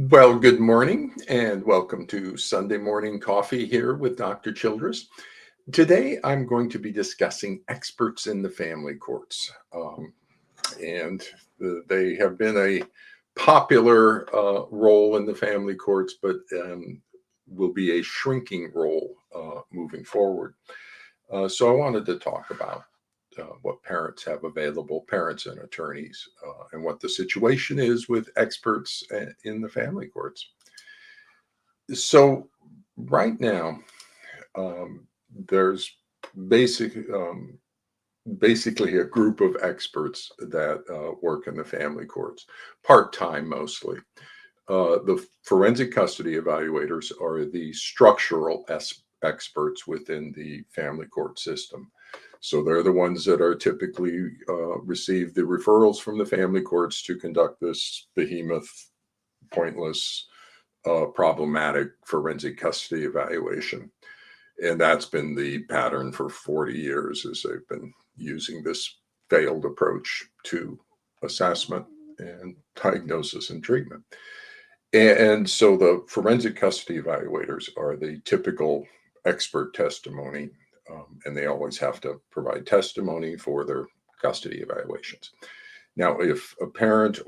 Well, good morning and welcome to Sunday Morning Coffee here with Dr. Childress. Today, I'm going to be discussing experts in the family courts. They have been a popular role in the family courts, but will be a shrinking role moving forward. So I wanted to talk about what parents have available, parents and attorneys, and what the situation is with experts in the family courts. So right now, there's basic, basically a group of experts that work in the family courts, part-time mostly. The forensic custody evaluators are the structural experts within the family court system. So they're the ones that are typically receive the referrals from the family courts to conduct this behemoth, pointless, problematic forensic custody evaluation. And that's been the pattern for 40 years as they've been using this failed approach to assessment and diagnosis and treatment. And so the forensic custody evaluators are the typical expert testimony, and they always have to provide testimony for their custody evaluations. Now, if a parent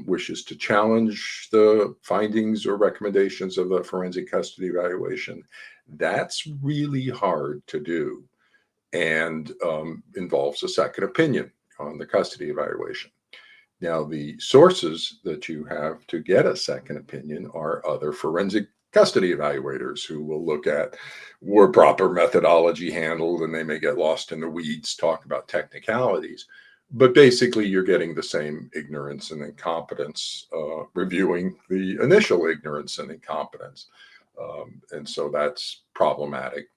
wishes to challenge the findings or recommendations of the forensic custody evaluation, that's really hard to do and involves a second opinion on the custody evaluation. Now, the sources that you have to get a second opinion are other forensic custody evaluators who will look at were proper methodology handled, and they may get lost in the weeds, talk about technicalities. But basically, you're getting the same ignorance and incompetence, reviewing the initial ignorance and incompetence. And so that's problematic,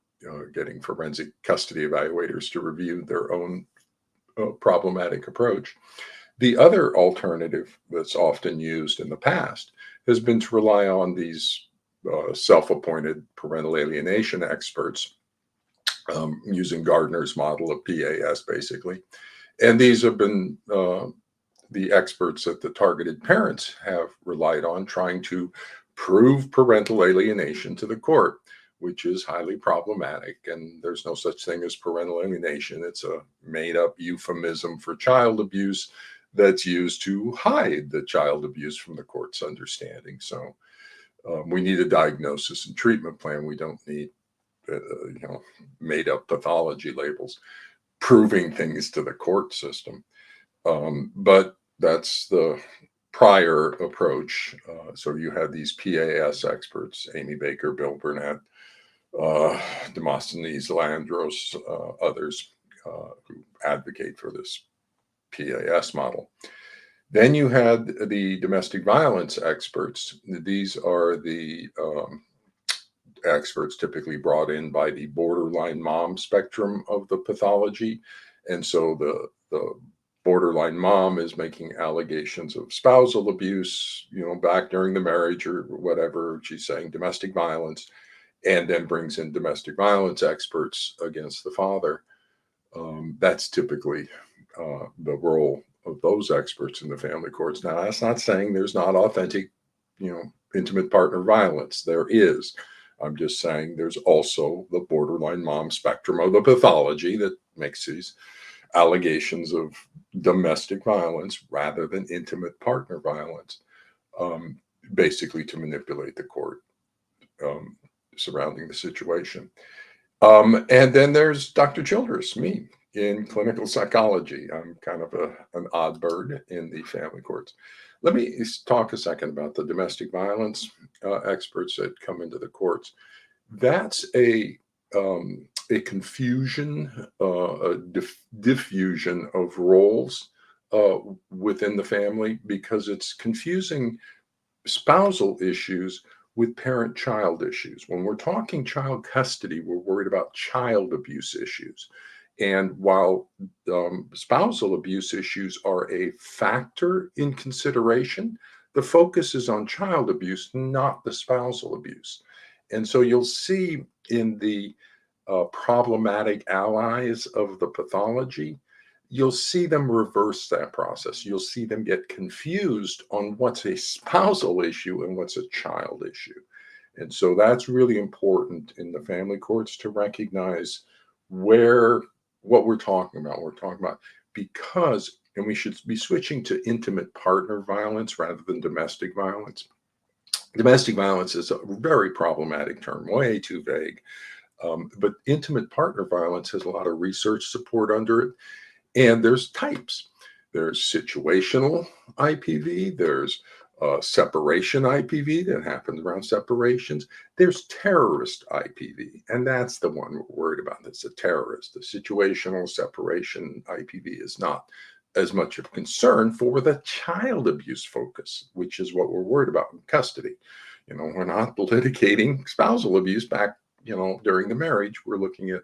getting forensic custody evaluators to review their own problematic approach. The other alternative that's often used in the past has been to rely on these self-appointed parental alienation experts, using Gardner's model of PAS, basically. And these have been the experts that the targeted parents have relied on, trying to prove parental alienation to the court, which is highly problematic. And there's no such thing as parental alienation. It's a made-up euphemism for child abuse that's used to hide the child abuse from the court's understanding. So we need a diagnosis and treatment plan. We don't need made up pathology labels proving things to the court system. But that's the prior approach. So you had these PAS experts, Amy Baker, Bill Burnett, Demosthenes Landros, others who advocate for this PAS model. Then you had the domestic violence experts. These are the experts typically brought in by the borderline mom spectrum of the pathology. And so the borderline mom is making allegations of spousal abuse, back during the marriage or whatever. She's saying domestic violence, and then brings in domestic violence experts against the father. That's typically the role of those experts in the family courts. Now, that's not saying there's not authentic, intimate partner violence. There is. I'm just saying there's also the borderline mom spectrum of the pathology that makes these allegations of domestic violence rather than intimate partner violence, basically to manipulate the court surrounding the situation. And then there's Dr. Childress, me, in clinical psychology. I'm kind of an odd bird in the family courts. Let me talk a second about the domestic violence experts that come into the courts. That's a confusion, diffusion of roles within the family, because it's confusing spousal issues with parent-child issues. When we're talking child custody, we're worried about child abuse issues. And while spousal abuse issues are a factor in consideration, the focus is on child abuse, not the spousal abuse. And so you'll see in the problematic allies of the pathology, you'll see them reverse that process. You'll see them get confused on what's a spousal issue and what's a child issue. And so that's really important in the family courts to recognize where what we're talking about. We're talking about because, and we should be switching to intimate partner violence rather than domestic violence. Domestic violence is a very problematic term, way too vague. But intimate partner violence has a lot of research support under it. And there's types. There's situational IPV. There's separation IPV that happens around separations. There's terrorist IPV, and that's the one we're worried about. That's a terrorist. The situational separation IPV is not as much of concern for the child abuse focus, which is what we're worried about in custody. We're not litigating spousal abuse back, during the marriage. We're looking at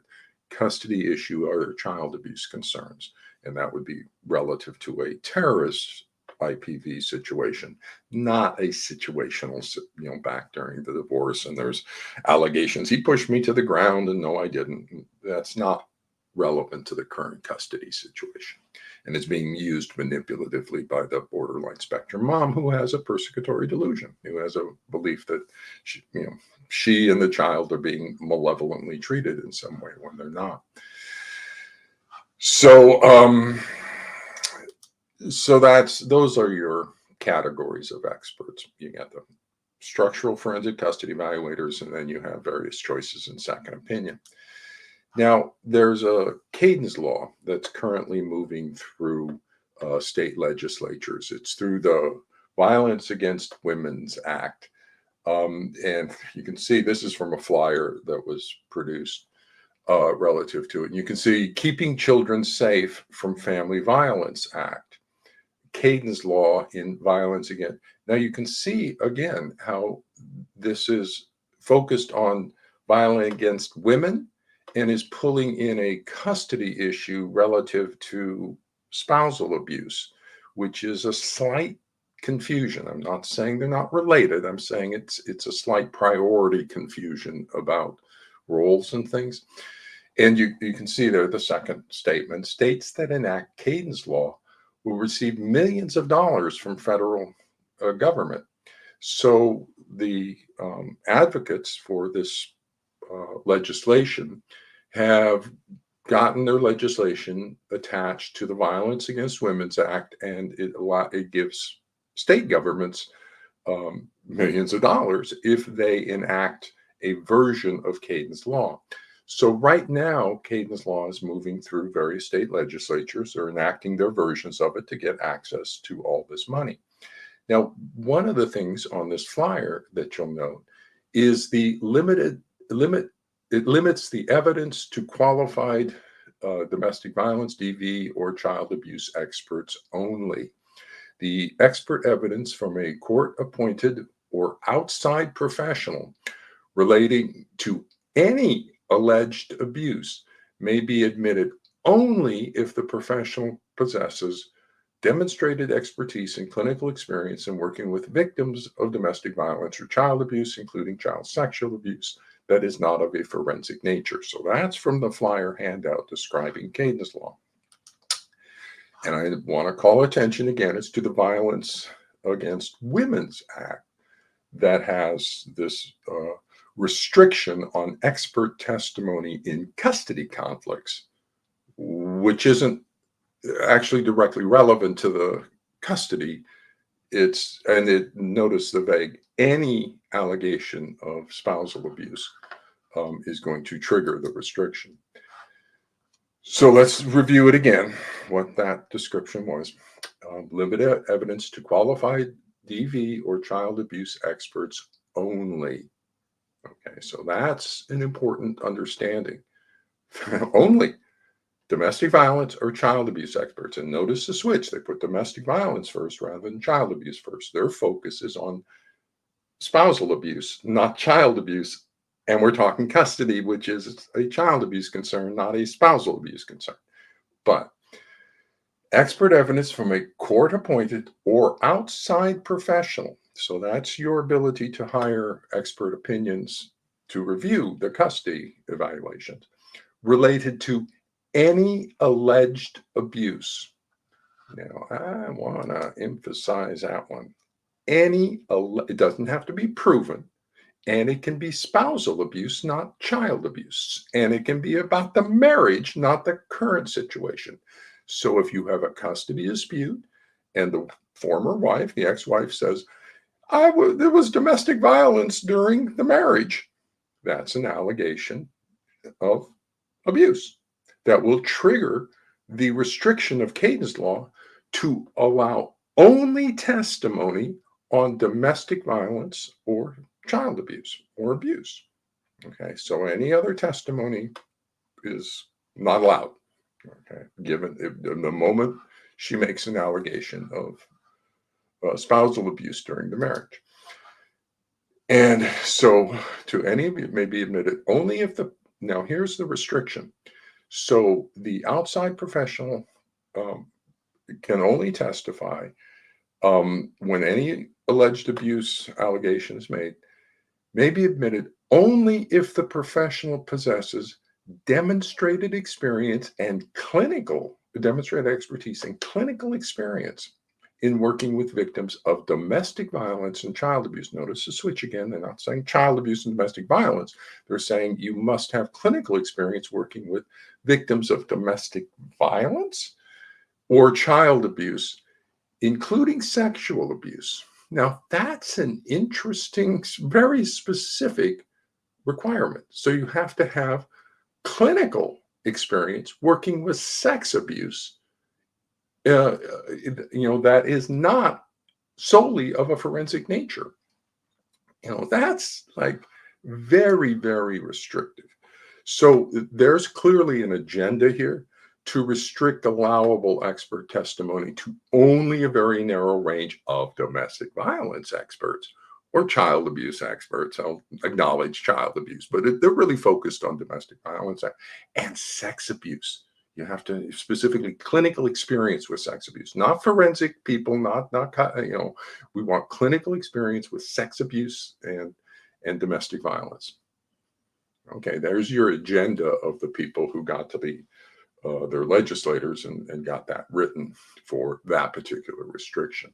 custody issue or child abuse concerns, and that would be relative to a terrorist IPV situation, not a situational, back during the divorce and there's allegations he pushed me to the ground and no, I didn't. That's not relevant to the current custody situation. And it's being used manipulatively by the borderline spectrum mom who has a persecutory delusion, who has a belief that she and the child are being malevolently treated in some way when they're not. So those are your categories of experts. You got the structural forensic custody evaluators, and then you have various choices in second opinion. Now, there's a Kayden's law that's currently moving through state legislatures. It's through the Violence Against Women's Act. And you can see this is from a flyer that was produced relative to it. And you can see Keeping Children Safe from Family Violence Act, Kayden's law in violence against. Now you can see again how this is focused on violence against women and is pulling in a custody issue relative to spousal abuse, which is a slight confusion. I'm not saying they're not related. I'm saying it's a slight priority confusion about roles and things. And you can see there the second statement states that enact Kayden's law will receive millions of dollars from federal government. So the advocates for this legislation have gotten their legislation attached to the Violence Against Women's Act, and it gives state governments millions of dollars if they enact a version of Kayden's law. So right now, Kayden's law is moving through various state legislatures. They're enacting their versions of it to get access to all this money. Now, one of the things on this flyer that you'll note is it limits the evidence to qualified domestic violence, DV, or child abuse experts only. The expert evidence from a court-appointed or outside professional relating to any alleged abuse may be admitted only if the professional possesses demonstrated expertise and clinical experience in working with victims of domestic violence or child abuse, including child sexual abuse, that is not of a forensic nature. So that's from the flyer handout describing Kayden's law. And I want to call attention again, it's to the Violence Against Women's Act that has this restriction on expert testimony in custody conflicts, which isn't actually directly relevant to the custody. Notice the vague, any allegation of spousal abuse is going to trigger the restriction. So let's review it again, what that description was. Limited evidence to qualified DV or child abuse experts only. Okay, so that's an important understanding. Only domestic violence or child abuse experts. And notice the switch. They put domestic violence first rather than child abuse first. Their focus is on spousal abuse, not child abuse. And we're talking custody, which is a child abuse concern, not a spousal abuse concern. But expert evidence from a court-appointed or outside professional. So that's your ability to hire expert opinions to review the custody evaluations related to any alleged abuse. Now, I want to emphasize that one. It doesn't have to be proven, and it can be spousal abuse, not child abuse, and it can be about the marriage, not the current situation. So if you have a custody dispute and the former wife, the ex-wife says, there was domestic violence during the marriage, that's an allegation of abuse that will trigger the restriction of Kayden's law to allow only testimony on domestic violence or child abuse or abuse. Okay, so any other testimony is not allowed. Okay, given the moment she makes an allegation of spousal abuse during the marriage. And so to any of you, it may be admitted only if now here's the restriction. So the outside professional can only testify when any alleged abuse allegation is made, may be admitted only if the professional possesses demonstrated experience and demonstrated expertise and clinical experience in working with victims of domestic violence and child abuse. Notice the switch again. They're not saying child abuse and domestic violence. They're saying you must have clinical experience working with victims of domestic violence or child abuse, including sexual abuse. Now, that's an interesting, very specific requirement. So you have to have clinical experience working with sex abuse, that is not solely of a forensic nature. That's like very, very restrictive. So there's clearly an agenda here to restrict allowable expert testimony to only a very narrow range of domestic violence experts or child abuse experts. I'll acknowledge child abuse, but they're really focused on domestic violence and sex abuse. You have to specifically clinical experience with sex abuse, not forensic people, not we want clinical experience with sex abuse and domestic violence. Okay, there's your agenda of the people who got to be their legislators and got that written for that particular restriction.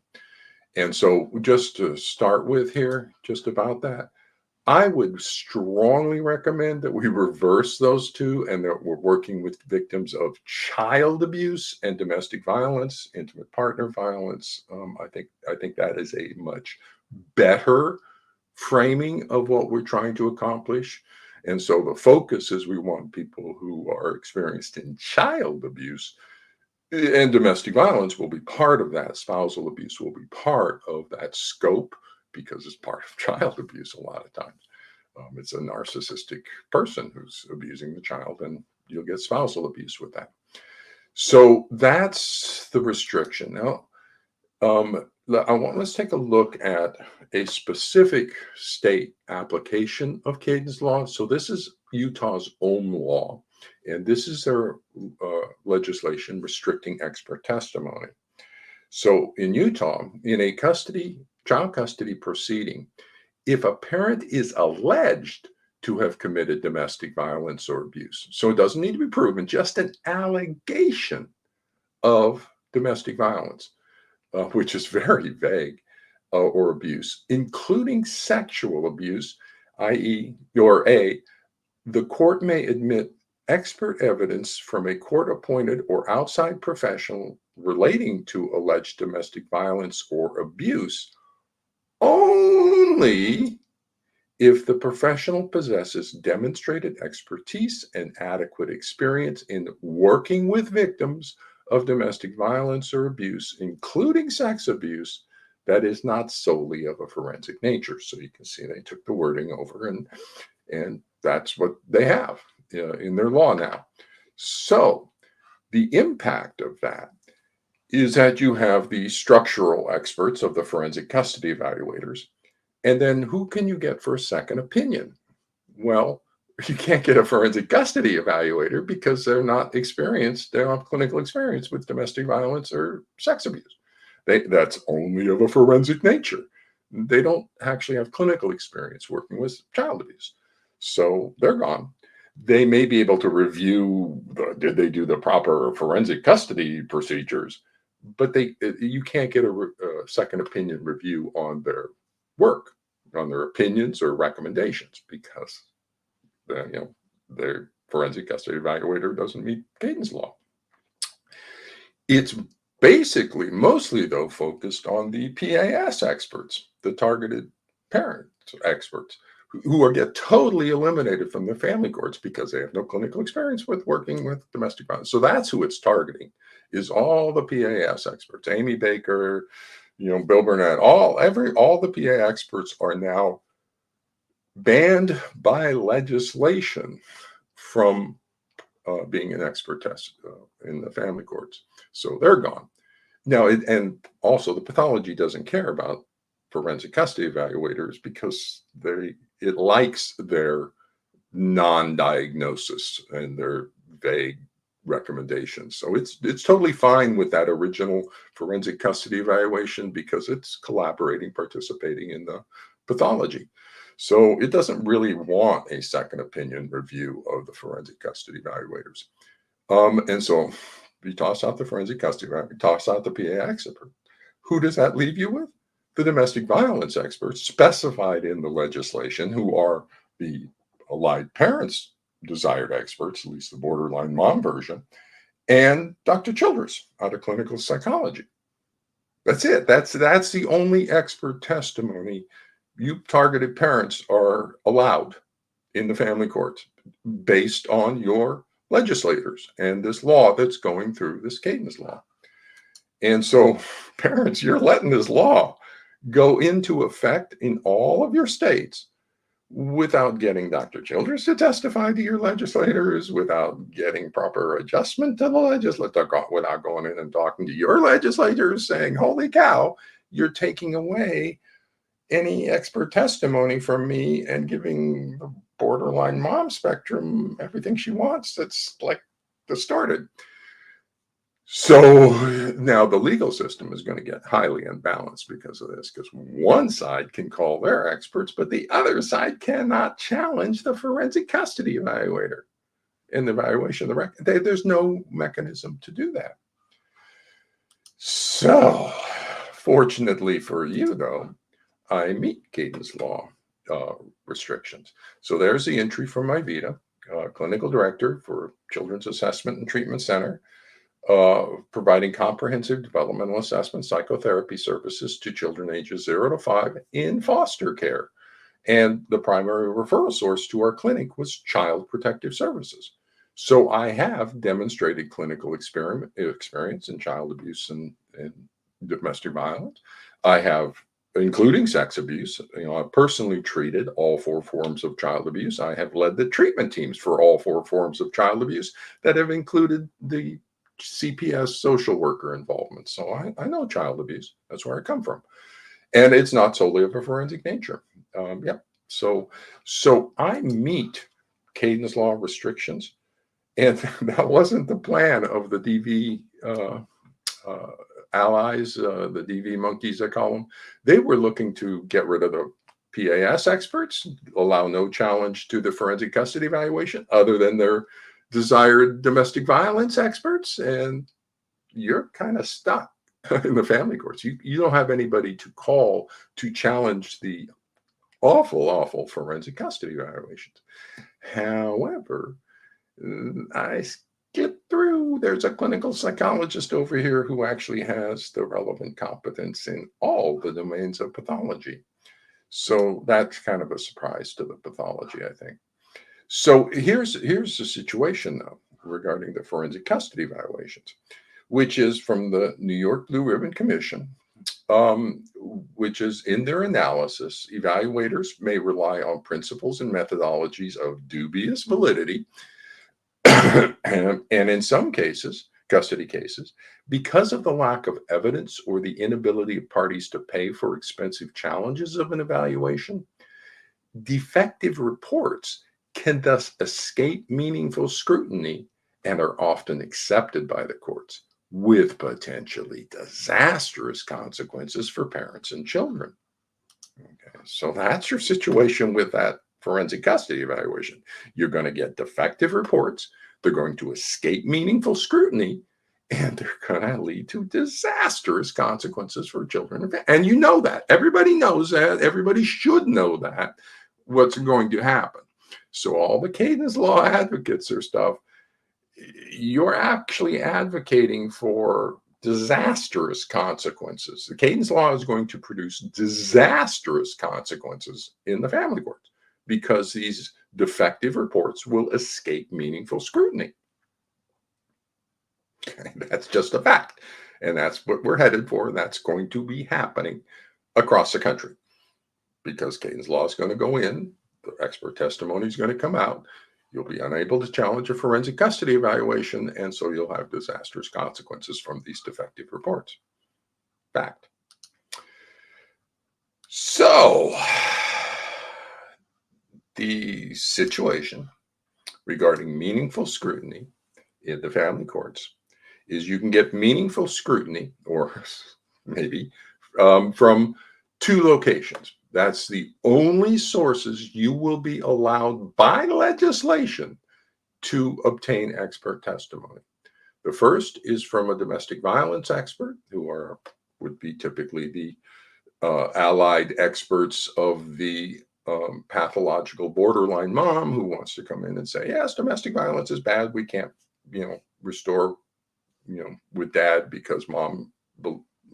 And so just to start with here, just about that, I would strongly recommend that we reverse those two and that we're working with victims of child abuse and domestic violence, intimate partner violence. I think that is a much better framing of what we're trying to accomplish. And so the focus is we want people who are experienced in child abuse, and domestic violence will be part of that. Spousal abuse will be part of that scope because it's part of child abuse a lot of times. It's a narcissistic person who's abusing the child, and you'll get spousal abuse with that. So that's the restriction. Now, let's take a look at a specific state application of Kayden's law. So this is Utah's own law, and this is their legislation restricting expert testimony. So in Utah, in a child custody proceeding, if a parent is alleged to have committed domestic violence or abuse, so it doesn't need to be proven, just an allegation of domestic violence, which is very vague, or abuse, including sexual abuse, i.e., the court may admit expert evidence from a court-appointed or outside professional relating to alleged domestic violence or abuse only if the professional possesses demonstrated expertise and adequate experience in working with victims of domestic violence or abuse, including sex abuse, that is not solely of a forensic nature. So you can see they took the wording over, and that's what they have in their law now. So the impact of that is that you have the structural experts of the forensic custody evaluators. And then who can you get for a second opinion? Well, you can't get a forensic custody evaluator because they're not experienced. They don't have clinical experience with domestic violence or sex abuse. That's only of a forensic nature. They don't actually have clinical experience working with child abuse. So they're gone. They may be able to review, did they do the proper forensic custody procedures, but you can't get a second opinion review on their work, on their opinions or recommendations, because their forensic custody evaluator doesn't meet Kayden's law. It's basically mostly, though, focused on the PAS experts, the targeted parent experts, who get totally eliminated from the family courts because they have no clinical experience with working with domestic violence. So that's who it's targeting, is all the PAS experts. Amy Baker, Bill Burnett, all the PA experts are now banned by legislation from being an expert test in the family courts. So they're gone. Now, and also the pathology doesn't care about forensic custody evaluators because it likes their non-diagnosis and their vague recommendations. So it's totally fine with that original forensic custody evaluation because it's participating in the pathology. So it doesn't really want a second opinion review of the forensic custody evaluators. And so you toss out the forensic custody evaluator, toss out the PA expert. Who does that leave you with? The domestic violence experts specified in the legislation, who are the allied parents' desired experts, at least the borderline mom version, and Dr. Childress out of clinical psychology. That's it. That's the only expert testimony you targeted parents are allowed in the family courts based on your legislators and this law that's going through, this Kayden's law. And so, parents, you're letting this law go into effect in all of your states without getting Dr. Childress to testify to your legislators, without getting proper adjustment to the legislature, without going in and talking to your legislators saying, holy cow, you're taking away any expert testimony from me and giving the borderline mom spectrum everything she wants. That's like distorted. So now the legal system is going to get highly imbalanced because of this, because one side can call their experts, but the other side cannot challenge the forensic custody evaluator in the evaluation of the record. There's no mechanism to do that. So fortunately for you, though, I meet Kayden's law restrictions. So there's the entry from my vita, clinical director for Children's Assessment and Treatment Center, providing comprehensive developmental assessment psychotherapy services to children ages 0 to 5 in foster care. And the primary referral source to our clinic was Child Protective Services. So I have demonstrated clinical experience in child abuse and domestic violence. I have, including sex abuse. I've personally treated all 4 forms of child abuse. I have led the treatment teams for all 4 forms of child abuse that have included the CPS social worker involvement. So I know child abuse. That's where I come from. And it's not solely of a forensic nature. So I meet Kayden's law restrictions. And that wasn't the plan of the DV allies, the DV monkeys, I call them. They were looking to get rid of the PAS experts, allow no challenge to the forensic custody evaluation other than their desired domestic violence experts. And you're kind of stuck in the family courts. You don't have anybody to call to challenge the awful forensic custody evaluations. However, I skip through. There's a clinical psychologist over here who actually has the relevant competence in all the domains of pathology. So that's kind of a surprise to the pathology, I think. So here's the situation, though, regarding the forensic custody evaluations, which is from the New York Blue Ribbon Commission, which is in their analysis, evaluators may rely on principles and methodologies of dubious validity, and in some cases, custody cases, because of the lack of evidence or the inability of parties to pay for expensive challenges of an evaluation, defective reports can thus escape meaningful scrutiny and are often accepted by the courts, with potentially disastrous consequences for parents and children. Okay, so that's your situation with that forensic custody evaluation. You're going to get defective reports. They're going to escape meaningful scrutiny, and they're going to lead to disastrous consequences for children. And you know that. Everybody knows that. Everybody should know that, what's going to happen. So all the Kayden's law advocates or stuff, you're actually advocating for disastrous consequences. The Kayden's law is going to produce disastrous consequences in the family courts because these defective reports will escape meaningful scrutiny. That's just a fact. And that's what we're headed for. And that's going to be happening across the country because Kayden's law is going to go in. The expert testimony is going to come out. You'll be unable to challenge a forensic custody evaluation, and so you'll have disastrous consequences from these defective reports. Fact. So, the situation regarding meaningful scrutiny in the family courts is you can get meaningful scrutiny, or maybe from two locations. That's the only sources you will be allowed by legislation to obtain expert testimony. The first is from a domestic violence expert, who would be typically the allied experts of the pathological borderline mom who wants to come in and say, yes, domestic violence is bad. We can't, restore, with dad because mom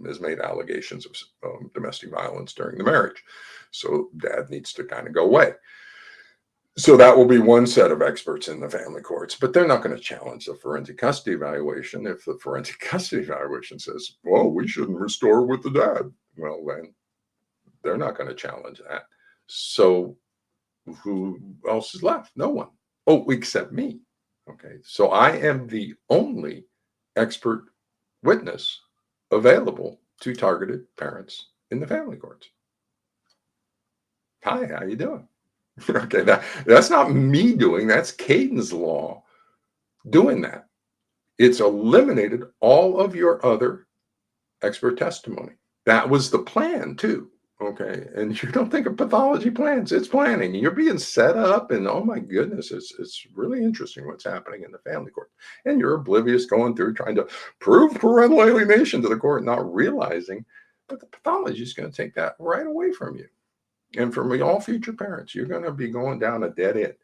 has made allegations of domestic violence during the marriage. So dad needs to kind of go away. So that will be one set of experts in the family courts, but they're not going to challenge the forensic custody evaluation if the forensic custody evaluation says, well, we shouldn't restore with the dad. Well, then they're not going to challenge that. So who else is left? No one. Oh, except me. Okay. So I am the only expert witness available to targeted parents in the family courts. Hi, how you doing? Okay, that's not me doing, that's Kayden's law doing that. It's eliminated all of your other expert testimony. That was the plan too. Okay. And you don't think of pathology plans, it's planning. You're being set up, and oh my goodness, it's really interesting what's happening in the family court. And you're oblivious going through trying to prove parental alienation to the court, not realizing that the pathology is going to take that right away from you. And for me, all future parents, you're going to be going down a dead end.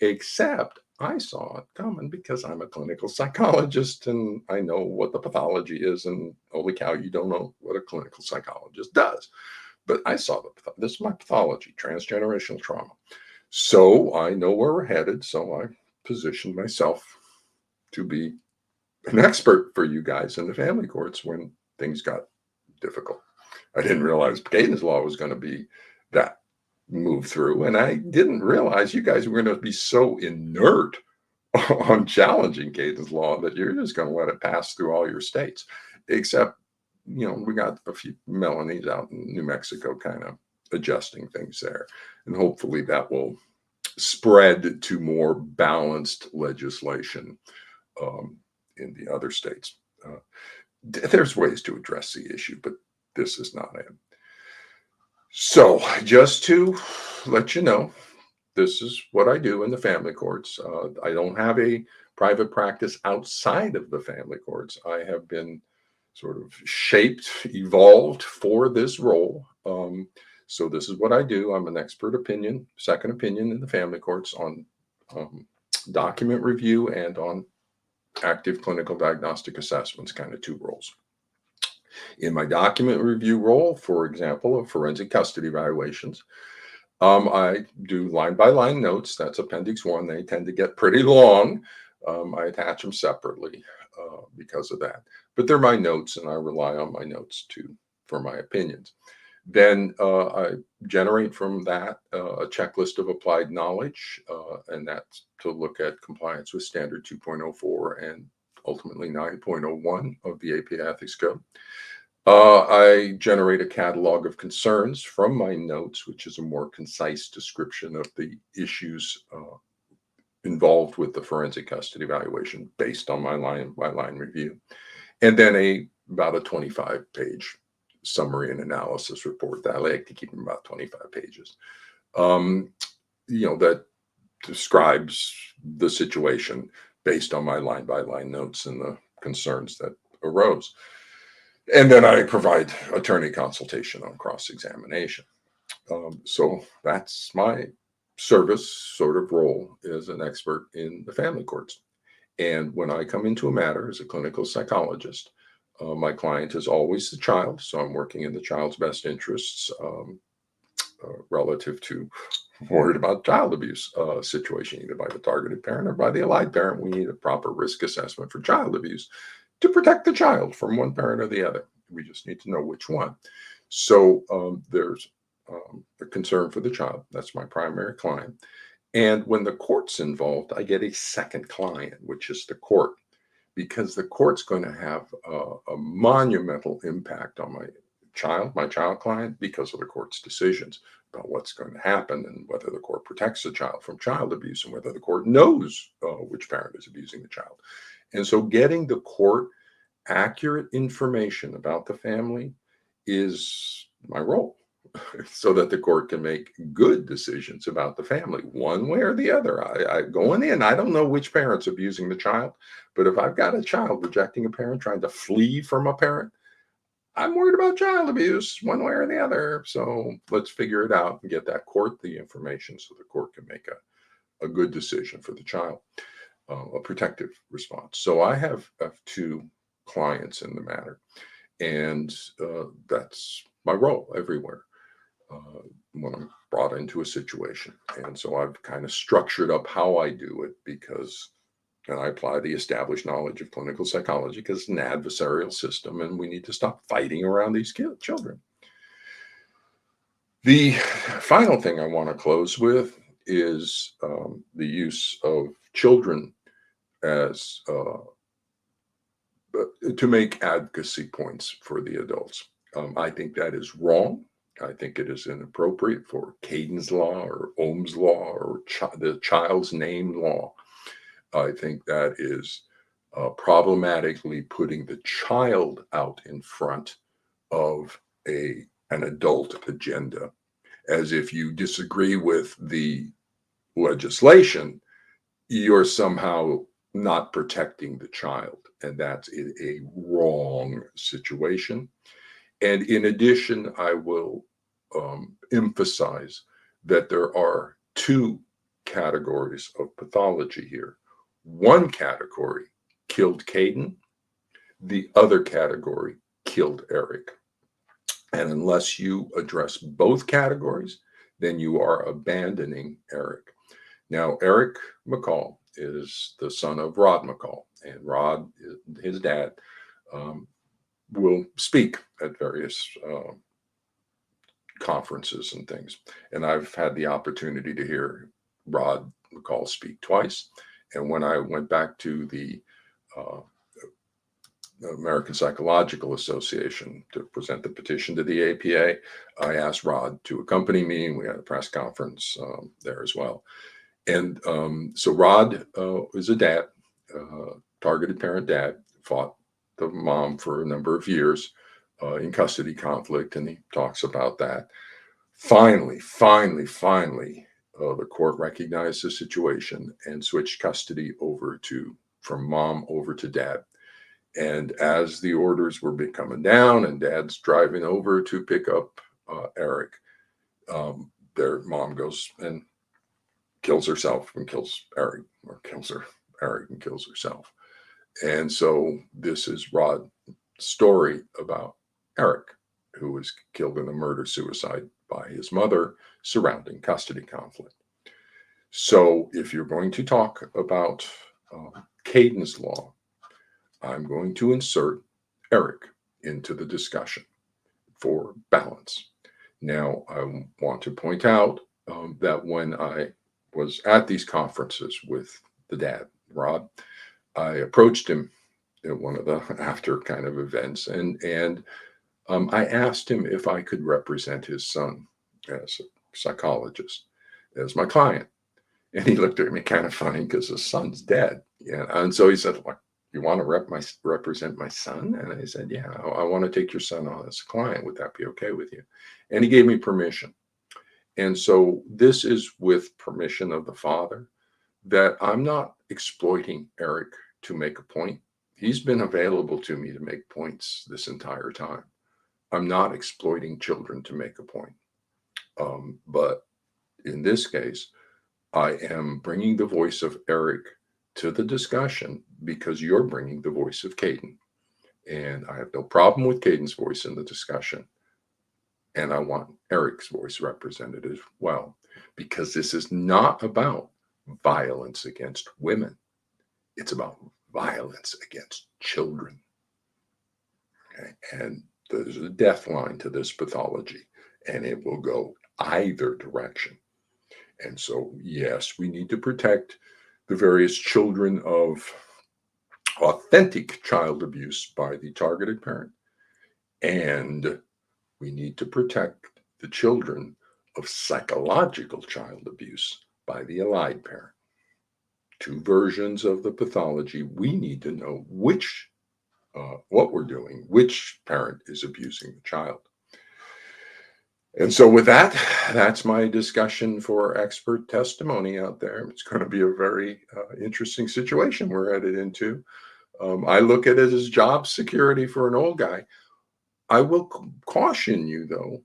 Except I saw it coming because I'm a clinical psychologist and I know what the pathology is. And holy cow, you don't know what a clinical psychologist does. But I saw this is my pathology, transgenerational trauma. So I know where we're headed. So I positioned myself to be an expert for you guys in the family courts when things got difficult. I didn't realize Kayden's law was going to be that move through. And I didn't realize you guys were going to be so inert on challenging Kayden's law that you're just going to let it pass through all your states. Except, we got a few Melanies out in New Mexico kind of adjusting things there. And hopefully that will spread to more balanced legislation in the other states. There's ways to address the issue, but this is not it. So just to let you know, this is what I do in the family courts. I don't have a private practice outside of the family courts. I have been sort of shaped, evolved for this role. So this is what I do. I'm an expert opinion, second opinion in the family courts on document review and on active clinical diagnostic assessments, kind of two roles. In my document review role, for example, of forensic custody evaluations, I do line-by-line notes. That's Appendix 1. They tend to get pretty long. I attach them separately because of that. But they're my notes, and I rely on my notes for my opinions. Then I generate from that a checklist of applied knowledge, and that's to look at compliance with Standard 2.04 and ultimately 9.01 of the APA Ethics Code. I generate a catalog of concerns from my notes, which is a more concise description of the issues involved with the forensic custody evaluation based on my line-by-line review. And then about a 25-page summary and analysis report that I like to keep them about 25 pages. that describes the situation based on my line by line notes and the concerns that arose. And then I provide attorney consultation on cross examination. So that's my service sort of role as an expert in the family courts. And when I come into a matter as a clinical psychologist, my client is always the child. So I'm working in the child's best interests relative to worried about child abuse situation, either by the targeted parent or by the allied parent. We need a proper risk assessment for child abuse to protect the child from one parent or the other. We just need to know which one. So there's a concern for the child. That's my primary client. And when the court's involved, I get a second client, which is the court, because the court's going to have a monumental impact on my child client, because of the court's decisions about what's going to happen and whether the court protects the child from child abuse and whether the court knows which parent is abusing the child. And so getting the court accurate information about the family is my role, so that the court can make good decisions about the family, one way or the other. I going in, I don't know which parent's abusing the child, but if I've got a child rejecting a parent, trying to flee from a parent, I'm worried about child abuse one way or the other. So let's figure it out and get that court the information so the court can make a good decision for the child, a protective response. So I have two clients in the matter, and that's my role everywhere when I'm brought into a situation. And so I've kind of structured up how I do it, because and I apply the established knowledge of clinical psychology, because it's an adversarial system and we need to stop fighting around these children. The final thing I want to close with is the use of children as to make advocacy points for the adults. I think that is wrong. I think it is inappropriate for Kayden's law or Ohm's law or the child's name law. I think that is problematically putting the child out in front of an adult agenda, as if you disagree with the legislation, you're somehow not protecting the child. And that's a wrong situation. And in addition, I will emphasize that there are two categories of pathology here. One category killed Kayden, the other category killed Eric. And unless you address both categories, then you are abandoning Eric. Now, Eric McCall is the son of Rod McCall, and Rod, his dad, will speak at various conferences and things. And I've had the opportunity to hear Rod McCall speak twice. And when I went back to the American Psychological Association to present the petition to the APA, I asked Rod to accompany me, and we had a press conference there as well. And so Rod is a dad, targeted parent dad, fought the mom for a number of years in custody conflict, and he talks about that. Finally, the court recognized the situation and switched custody from mom over to dad. And as the orders were coming down and dad's driving over to pick up Eric, their mom goes and kills herself and kills Eric, or kills Eric and kills herself. And so this is Rod's story about Eric, who was killed in a murder-suicide by his mother surrounding custody conflict. So if you're going to talk about Kayden's law, I'm going to insert Eric into the discussion for balance. Now, I want to point out that when I was at these conferences with the dad, Rod, I approached him at one of the after kind of events, and I asked him if I could represent his son as a psychologist, as my client. And he looked at me kind of funny because his son's dead. Yeah. And so he said, "Like, you want to represent my son?" And I said, "Yeah, I want to take your son on as a client. Would that be okay with you?" And he gave me permission. And so this is with permission of the father, that I'm not exploiting Eric to make a point. He's been available to me to make points this entire time. I'm not exploiting children to make a point. But in this case, I am bringing the voice of Eric to the discussion because you're bringing the voice of Kayden. And I have no problem with Kayden's voice in the discussion. And I want Eric's voice represented as well, because this is not about violence against women. It's about violence against children. Okay? And there's a death line to this pathology, and it will go either direction. And so, yes, we need to protect the various children of authentic child abuse by the targeted parent. And we need to protect the children of psychological child abuse by the allied parent. Two versions of the pathology. We need to know which, what we're doing, which parent is abusing the child. And so with that, that's my discussion for expert testimony out there. It's going to be a very interesting situation we're headed into. I look at it as job security for an old guy. I will caution you, though,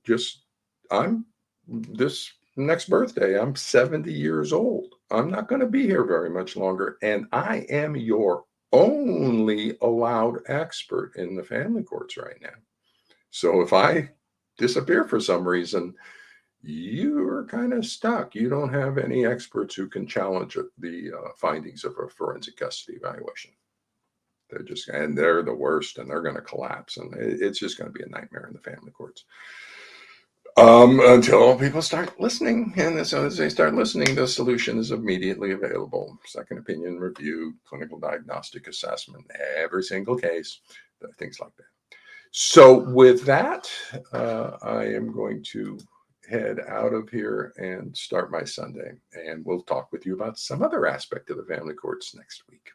I'm this next birthday, I'm 70 years old. I'm not going to be here very much longer. And I am your only allowed expert in the family courts right now. So if I disappear for some reason, you're kind of stuck. You don't have any experts who can challenge the findings of a forensic custody evaluation. They're the worst, and they're going to collapse, and it's just going to be a nightmare in the family courts. Until people start listening, and as soon as they start listening, the solution is immediately available. Second opinion review, clinical diagnostic assessment, every single case, things like that. So with that, I am going to head out of here and start my Sunday, and we'll talk with you about some other aspect of the family courts next week.